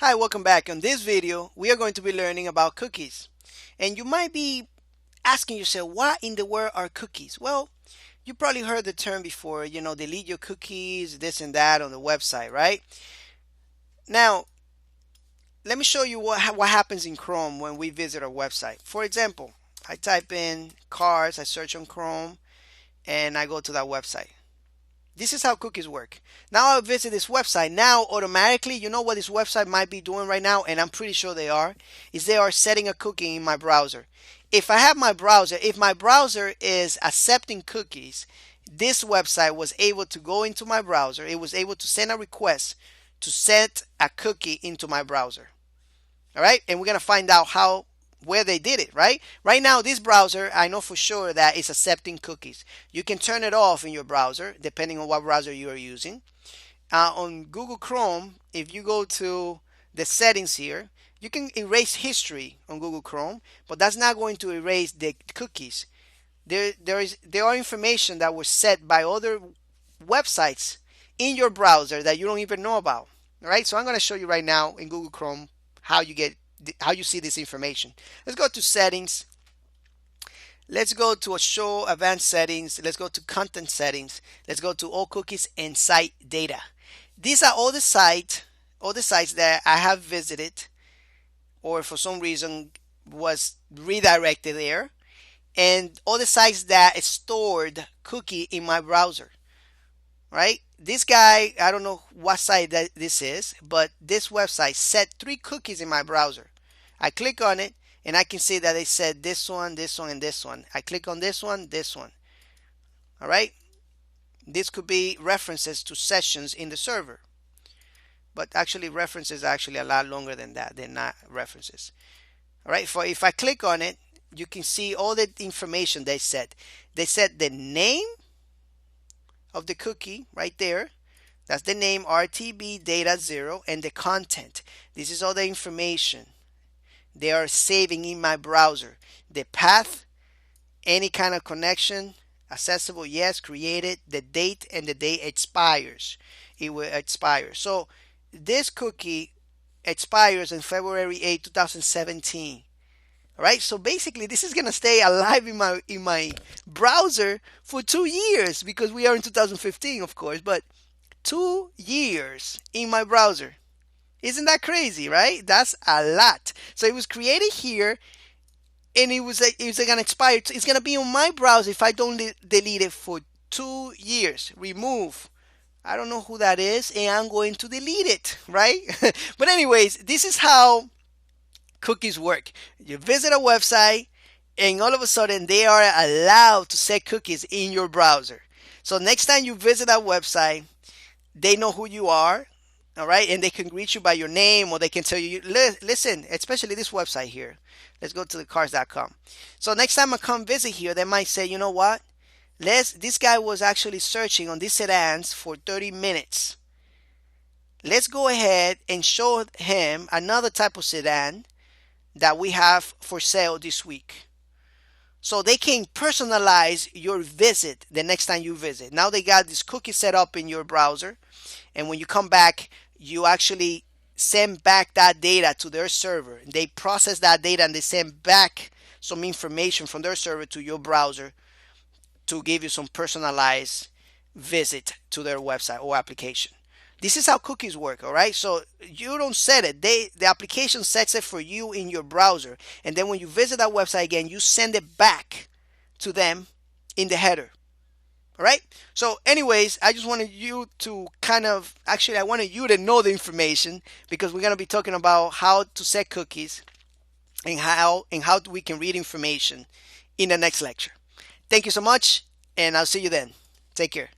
Hi, welcome back. On this video, we are going to be learning about cookies. And you might be asking yourself, what in the world are cookies? Well, you probably heard the term before, delete your cookies, this and that on the website, right? Now, let me show you what happens in Chrome when we visit our website. For example, I type in cars, I search on Chrome, and I go to that website. This is how cookies work. Now I visit this website. Now automatically, you know what this website might be doing right now, and I'm pretty sure they are, is they are setting a cookie in my browser. If I have my browser, if my browser is accepting cookies, this website was able to go into my browser. It was able to send a request to set a cookie into my browser. All right, and we're gonna find out where they did it, right? Right now, this browser, I know for sure that it's accepting cookies. You can turn it off in your browser, depending on what browser you are using. On Google Chrome, if you go to the settings here, you can erase history on Google Chrome, but that's not going to erase the cookies. There are information that was set by other websites in your browser that you don't even know about. All right, so I'm going to show you right now in Google Chrome how you see this information. Let's go to settings. Let's go to a show advanced settings. Let's go to content settings. Let's go to all cookies and site data. These are all the sites that I have visited or for some reason was redirected there, and all the sites that stored cookie in my browser. Right? This guy, I don't know what site that this is, but this website set 3 cookies in my browser. I click on it and I can see that they said this one, this one, and this one. I click on this one. All right. This could be references to sessions in the server, but actually references are actually a lot longer than that. They're not references. All right. If I click on it, you can see all the information they said. They said the name of the cookie right there. That's the name, RTB data 0, and the content. This is all the information they are saving in my browser. The path, any kind of connection, accessible, yes, created, the date, and the day expires. It will expire. So this cookie expires on February 8, 2017. All right, so basically this is gonna stay alive in my browser for 2 years, because we are in 2015, of course, but 2 years in my browser. Isn't that crazy, right? That's a lot. So it was created here, and it was gonna expire. It's gonna be on my browser if I don't delete it for 2 years. Remove. I don't know who that is, and I'm going to delete it, right? But anyways, this is how cookies work. You visit a website, and all of a sudden they are allowed to set cookies in your browser. So next time you visit that website, they know who you are. All right, and they can greet you by your name, or they can tell you, listen, especially this website here. Let's go to the cars.com. So next time I come visit here, they might say, you know what? This guy was actually searching on these sedans for 30 minutes. Let's go ahead and show him another type of sedan that we have for sale this week. So they can personalize your visit the next time you visit. Now they got this cookie set up in your browser, and when you come back, you actually send back that data to their server. They process that data and they send back some information from their server to your browser to give you some personalized visit to their website or application. This is how cookies work, all right? So you don't set it. The application sets it for you in your browser. And then when you visit that website again, you send it back to them in the header. All right? So anyways, I just wanted you to I wanted you to know the information, because we're going to be talking about how to set cookies and how we can read information in the next lecture. Thank you so much, and I'll see you then. Take care.